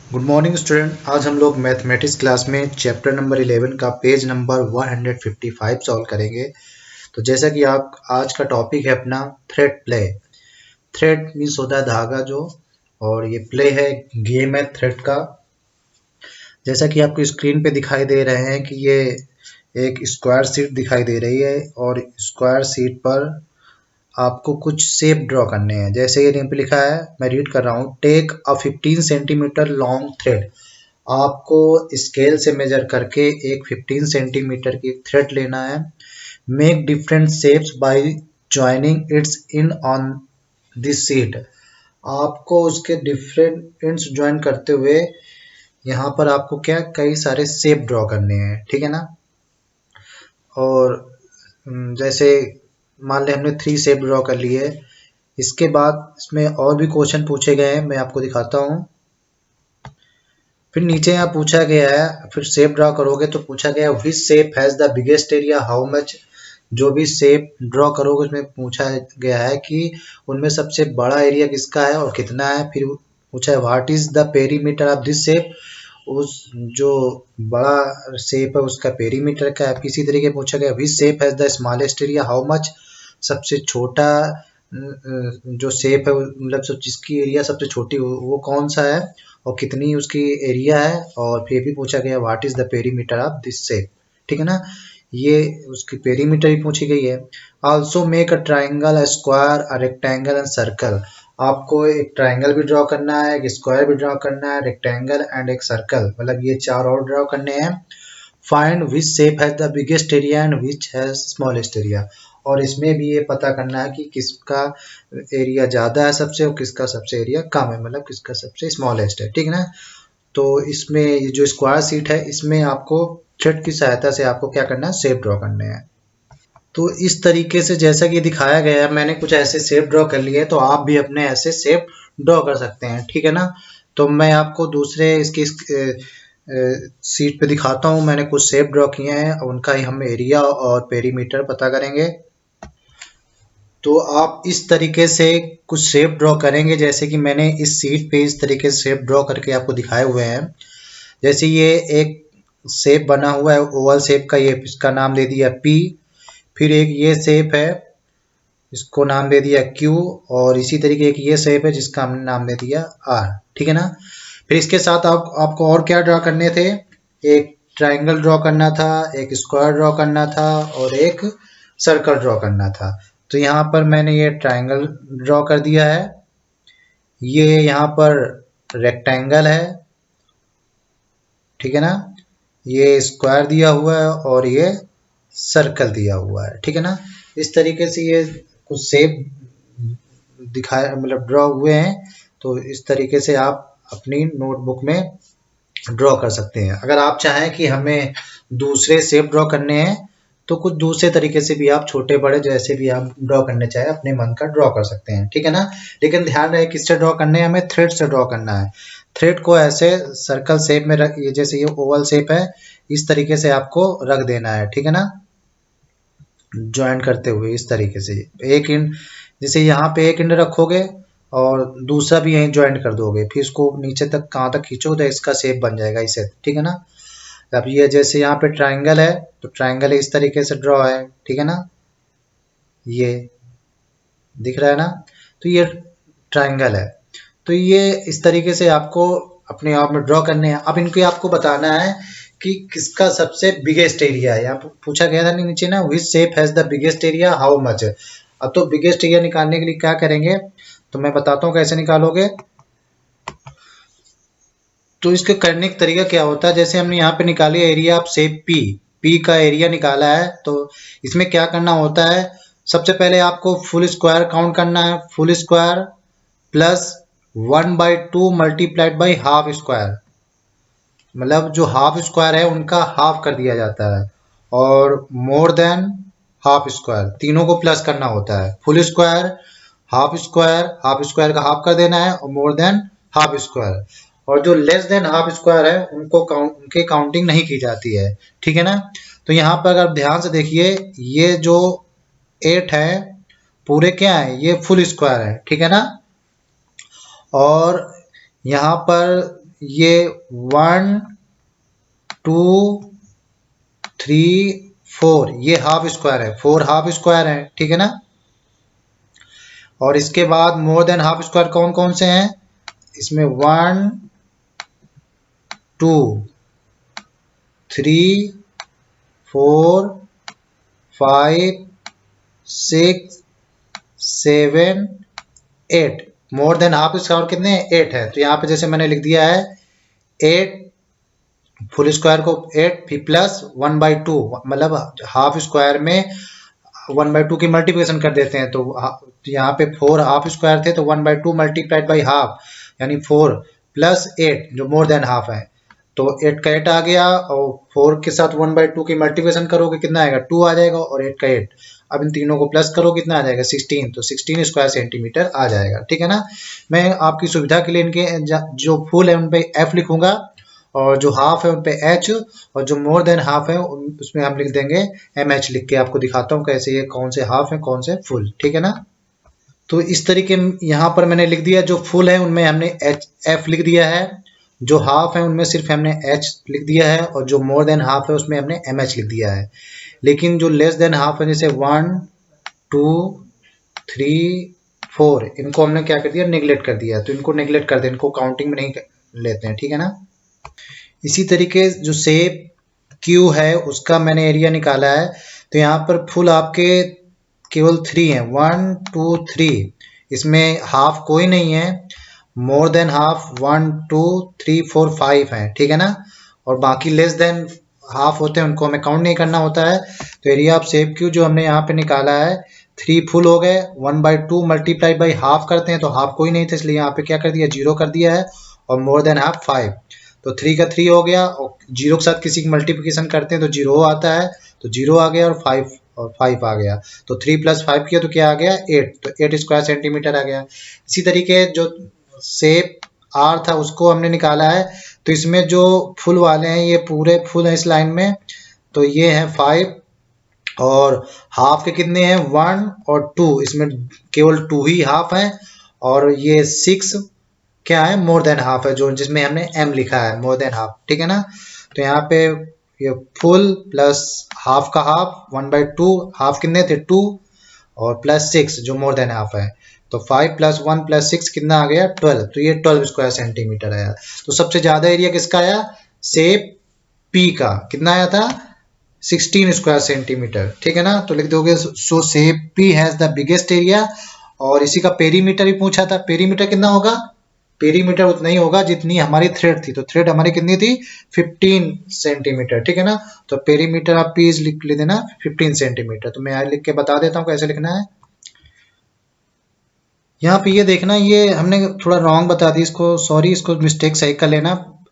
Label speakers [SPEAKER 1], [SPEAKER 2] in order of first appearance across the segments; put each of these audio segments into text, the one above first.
[SPEAKER 1] Good morning student. आज हम लोग मैथमेटिक्स क्लास में चैप्टर नंबर 11 का पेज नंबर 155 सॉल्व करेंगे। तो जैसा कि आप आज का टॉपिक है अपना थ्रेड प्ले। थ्रेड मीन्स होता है धागा जो, और ये प्ले है, गेम है थ्रेड का। जैसा कि आपको स्क्रीन पे दिखाई दे रहे हैं कि ये एक स्क्वायर शीट दिखाई दे रही है और स्क्वायर शीट पर आपको कुछ शेप ड्रॉ करने हैं। जैसे ये यहाँ पे लिखा है, मैं रीड कर रहा हूँ, take a 15 centimetre long thread. आपको स्केल से मेजर करके एक 15 सेंटीमीटर की थ्रेड लेना है। Make different shapes by joining its in on this sheet. आपको उसके डिफरेंट इंड्स ज्वाइन करते हुए यहाँ पर आपको क्या कई सारे शेप ड्रॉ करने हैं, ठीक है ना। और जैसे मान लें हमने 3 शेप ड्रॉ कर लिए। इसके बाद इसमें और भी क्वेश्चन पूछे गए हैं, मैं आपको दिखाता हूँ। फिर नीचे यहाँ पूछा गया है, फिर शेप ड्रॉ करोगे तो पूछा गया है which shape has the biggest area, how much. जो भी शेप ड्रॉ करोगे उसमें पूछा गया है कि उनमें सबसे बड़ा एरिया किसका है और कितना है। फिर पूछा है what is the perimeter of this shape, उस जो बड़ा शेप है उसका पेरीमीटर क्या है। इसी तरीके पूछा गया which shape has the smallest area, how much. सबसे छोटा जो शेप है मतलब सब जिसकी एरिया सबसे छोटी हो वो कौन सा है और कितनी उसकी एरिया है। और फिर भी पूछा गया what is the perimeter of this shape, ठीक है ना। ये उसकी पेरीमीटर ही पूछी गई है। Also make a triangle, a square, a rectangle and circle. आपको एक ट्राइंगल भी ड्रॉ करना है, एक स्क्वायर भी ड्रॉ करना है, रेक्टेंगल एंड एक सर्कल, मतलब ये 4 और ड्रॉ करने हैं। Find which shape has the biggest area and which has smallest area. और इसमें भी ये पता करना है कि किसका एरिया ज़्यादा है सबसे और किसका सबसे एरिया कम है, मतलब किसका सबसे स्मॉलेस्ट है, ठीक है ना। तो इसमें ये जो स्क्वायर शीट है इसमें आपको थ्रेड की सहायता से आपको क्या करना है, शेप ड्रॉ करने हैं। तो इस तरीके से जैसा कि दिखाया गया है, मैंने कुछ ऐसे शेप ड्रॉ कर लिए, तो आप भी अपने ऐसे शेप ड्रॉ कर सकते हैं, ठीक है ना। तो मैं आपको दूसरे इसकी शीट पे दिखाता हूँ। मैंने कुछ शेप ड्रॉ किए हैं, उनका ही हम एरिया और पेरीमीटर पता करेंगे। तो आप इस तरीके से कुछ शेप ड्रॉ करेंगे, जैसे कि मैंने इस शीट पे इस तरीके से शेप ड्रॉ करके आपको दिखाए हुए हैं। जैसे ये एक शेप बना हुआ है ओवल शेप का, ये इसका नाम दे दिया पी। फिर एक ये शेप है, इसको नाम दे दिया क्यू। और इसी तरीके एक ये शेप है जिसका हमने नाम दे दिया आर, ठीक है ना। फिर इसके साथ आपको और क्या ड्रॉ करने थे, एक ट्राइंगल ड्रॉ करना था, एक स्क्वायर ड्रॉ करना था और एक सर्कल ड्रॉ करना था। तो यहाँ पर मैंने ये ट्राइंगल ड्रॉ कर दिया है, ये यहाँ पर रेक्टेंगल है, ठीक है ना। ये स्क्वायर दिया हुआ है और ये सर्कल दिया हुआ है, ठीक है ना। इस तरीके से ये कुछ शेप दिखाए मतलब ड्रॉ हुए हैं। तो इस तरीके से आप अपनी नोटबुक में ड्रॉ कर सकते हैं। अगर आप चाहें कि हमें दूसरे शेप ड्रॉ करने हैं तो कुछ दूसरे तरीके से भी आप छोटे बड़े जैसे भी आप ड्रॉ करने चाहे अपने मन का ड्रॉ कर सकते हैं, ठीक है ना। लेकिन ध्यान रहे किससे ड्रॉ करने हैं, हमें थ्रेड से ड्रॉ करना है। थ्रेड को ऐसे सर्कल शेप में रख, ये जैसे ये ओवल शेप है इस तरीके से आपको रख देना है, ठीक है ना। ज्वाइन करते हुए इस तरीके से एक इंड, जैसे यहाँ पे एक इंड रखोगे और दूसरा भी यहीं ज्वाइन कर दोगे, फिर इसको नीचे तक कहाँ तक खींचो तो इसका शेप बन जाएगा इसे, ठीक है ना। अब ये जैसे यहाँ पे ट्राइंगल है तो ट्राइंगल इस तरीके से ड्रॉ है, ठीक है ना, ये दिख रहा है ना। तो ये ट्राइंगल है। तो ये इस तरीके से आपको अपने आप में ड्रॉ करने हैं। अब इनको आपको बताना है कि किसका सबसे बिगेस्ट एरिया है। यहाँ पूछा गया था नीचे ना, which shape has the biggest area, how much. अब तो बिगेस्ट एरिया निकालने के लिए क्या करेंगे, तो मैं बताता हूँ कैसे निकालोगे। तो इसके करने का तरीका क्या होता है, जैसे हमने यहाँ पे निकाली area of shape P, P का एरिया निकाला है। तो इसमें क्या करना होता है, सबसे पहले आपको फुल स्क्वायर काउंट करना है। Full square plus 1/2 multiplied by half square, मतलब जो हाफ स्क्वायर है उनका हाफ कर दिया जाता है। और मोर देन हाफ स्क्वायर, तीनों को प्लस करना होता है। फुल स्क्वायर, हाफ स्क्वायर का हाफ कर देना है और मोर देन हाफ स्क्वायर। और जो लेस देन हाफ स्क्वायर है उनको उनकी काउंटिंग नहीं की जाती है, ठीक है ना। तो यहाँ पर अगर ध्यान से देखिए, ये जो 8 है पूरे क्या है, ये फुल स्क्वायर है, ठीक है ना। और यहाँ पर ये 1 2 3 4 ये हाफ स्क्वायर है, 4 हाफ स्क्वायर है, ठीक है ना। और इसके बाद मोर देन हाफ स्क्वायर कौन कौन से हैं इसमें? 1 2 3 4 5 6 7 8। मोर देन हाफ स्क्वायर कितने हैं? 8 है। तो यहाँ पे जैसे मैंने लिख दिया है 8 फुल स्क्वायर को 8 प्लस 1/2, मतलब हाफ स्क्वायर में 1/2 की मल्टीप्लिकेशन कर देते हैं। तो यहाँ पे 4 हाफ स्क्वायर थे तो 1/2 मल्टीप्लाइड बाई हाफ, यानी 4 प्लस 8 जो मोर देन हाफ है। तो 8 का 8 आ गया और 4 के साथ 1/2 की मल्टीप्लिकेशन करोगे कितना आएगा? 2 आ जाएगा, और 8 का 8। अब इन तीनों को प्लस करो कितना आ जाएगा? 16। तो 16 स्क्वायर सेंटीमीटर आ जाएगा, ठीक है ना। मैं आपकी सुविधा के लिए इनके जो फुल है उन पे F लिखूंगा, और जो हाफ है उन पे H, और जो मोर देन हाफ है उसमें हम लिख देंगे MH। लिख के आपको दिखाता हूँ कैसे ये कौन से हाफ है कौन से फुल, ठीक है ना। तो इस तरीके यहाँ पर मैंने लिख दिया, जो फुल है उनमें हमने F लिख दिया है, जो हाफ है उनमें सिर्फ हमने H लिख दिया है, और जो मोर देन हाफ है उसमें हमने MH लिख दिया है। लेकिन जो लेस देन हाफ है जैसे 1 2 3 4 इनको हमने क्या कर दिया? नेग्लेक्ट कर दिया। तो इनको नेग्लेक्ट कर दें, इनको काउंटिंग में नहीं लेते हैं, ठीक है ना। इसी तरीके जो शेप क्यू है उसका मैंने एरिया निकाला है। तो यहाँ पर फुल आपके केवल 3 है, 1 2 3, इसमें हाफ कोई नहीं है। मोर देन हाफ 1 2 3 4 5 है, ठीक है ना। और बाकी लेस देन हाफ होते हैं उनको हमें काउंट नहीं करना होता है। तो एरिया ऑफ शेप क्यू जो हमने यहाँ पे निकाला है, 3 फुल हो गए, 1/2 मल्टीप्लाई बाई हाफ करते हैं तो हाफ कोई नहीं था, इसलिए यहाँ पे क्या कर दिया? 0 कर दिया है। और मोर देन हाफ 5, तो 3 का 3 हो गया, और 0 के साथ किसी की मल्टीप्लिकेशन करते हैं तो 0 आता है, तो 0 आ गया, और 5 आ गया। तो 3 + 5 किया तो क्या आ गया? 8। तो 8 स्क्वायर सेंटीमीटर आ गया। इसी तरीके जो शेप आर था उसको हमने निकाला है। तो इसमें जो फुल वाले हैं ये पूरे फुल हैं इस लाइन में, तो ये है 5, और हाफ के कितने हैं? 1 और 2, इसमें केवल 2 ही हाफ है। और ये 6 क्या है? मोर देन हाफ है, जो जिसमें हमने M लिखा है, मोर देन हाफ, ठीक है ना। तो यहाँ पे ये फुल प्लस हाफ का हाफ 1/2, हाफ कितने थे? 2, और प्लस 6 जो मोर देन हाफ है। तो 5 + 1 + 6 कितना आ गया? 12। तो ये 12 स्क्वायर सेंटीमीटर आया। तो सबसे ज्यादा एरिया किसका आया? शेप P का। कितना आया था? 16 स्क्वायर सेंटीमीटर, ठीक है ना। तो लिख दोगे सो shape P has the biggest area. और इसी का पेरीमीटर भी पूछा था। पेरीमीटर कितना होगा? पेरीमीटर उतना ही होगा जितनी हमारी थ्रेड थी। तो थ्रेड हमारी कितनी थी? 15 सेंटीमीटर, ठीक है ना। तो पेरीमीटर आप पीस लिख ले देना 15 सेंटीमीटर। तो मैं यहाँ लिख के बता देता हूँ कैसे लिखना है। यहाँ पे ये देखना, ये हमने थोड़ा रॉन्ग बता दी इसको, सॉरी, इसको मिस्टेक सही कर लेना।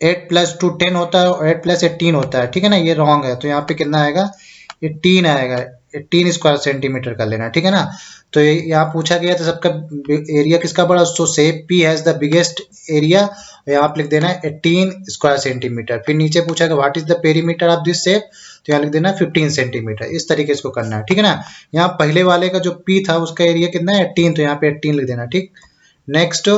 [SPEAKER 1] 8 + 2 10 होता है, और 8 + 18 होता है, ठीक है ना। ये रॉन्ग है, तो यहाँ पे कितना आएगा? 18 आएगा। 18 स्क्वायर सेंटीमीटर कर लेना, ठीक है ना। तो यहाँ पूछा गया था सबका एरिया किसका बड़ा? सो shape P has the biggest area. यहाँ पे लिख देना है 18 स्क्वायर सेंटीमीटर। फिर नीचे पूछा गया what is the perimeter of this shape, तो यहाँ लिख देना 15 सेंटीमीटर। इस तरीके से इसको करना है, ठीक है ना। यहाँ पहले वाले का जो P था उसका एरिया कितना है? 18, तो यहाँ पे 18 लिख देना, ठीक। नेक्स्ट,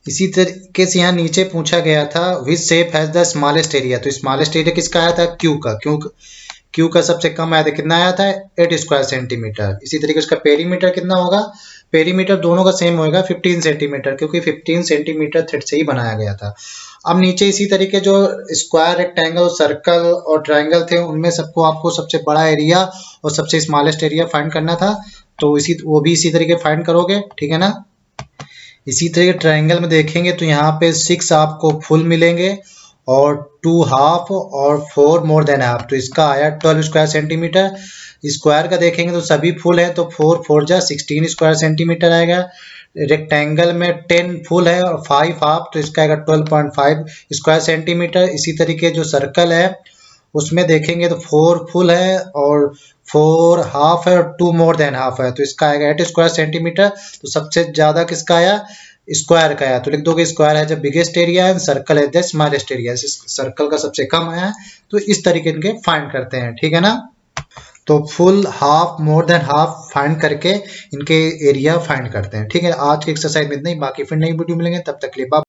[SPEAKER 1] इसी तरीके से यहाँ नीचे पूछा गया था which shape has the smallest area. तो स्मॉलेस्ट एरिया किसका आया था? Q का। क्यू का सबसे कम आया था, कितना आया था? 8 स्क्वायर सेंटीमीटर। इसी तरीके उसका पेरीमीटर कितना होगा? पेरीमीटर दोनों का सेम होगा 15 सेंटीमीटर, क्योंकि 15 सेंटीमीटर थ्रेड से ही बनाया गया था। अब नीचे इसी तरीके जो स्क्वायर, रेक्टेंगल, सर्कल और ट्रायंगल थे उनमें सबको आपको सबसे बड़ा एरिया और सबसे स्मॉलेस्ट एरिया फाइंड करना था। तो वो भी इसी तरीके फाइंड करोगे, ठीक है ना। इसी तरीके ट्रायंगल में देखेंगे तो यहाँ पे 6 आपको फुल मिलेंगे, और 2 हाफ, और 4 मोर देन हाफ। तो इसका आया 12 स्क्वायर सेंटीमीटर। स्क्वायर का देखेंगे तो सभी फुल है, तो 4 4 जा 16 स्क्वायर सेंटीमीटर आएगा। रेक्टेंगल में 10 फुल है और 5 हाफ, तो इसका आएगा 12.5 स्क्वायर सेंटीमीटर। इसी तरीके जो सर्कल है उसमें देखेंगे तो 4 फुल है और 4 हाफ है और 2 मोर देन हाफ है, तो इसका आएगा 8 स्क्वायर सेंटीमीटर। तो सबसे ज्यादा किसका आया? स्क्वायर का आया। तो लिख दोगे स्क्वायर है जब बिगेस्ट एरिया है, सर्कल है द स्मॉलेस्ट एरिया। सर्कल का सबसे कम आया है। तो इस तरीके इनके फाइंड करते हैं, ठीक है ना। तो full, half, more than half find करके इनके एरिया फाइंड करते हैं, ठीक है। आज की एक्सरसाइज में इतना ही, बाकी फिर नई वीडियो मिलेंगे, तब तक के लिए बाय।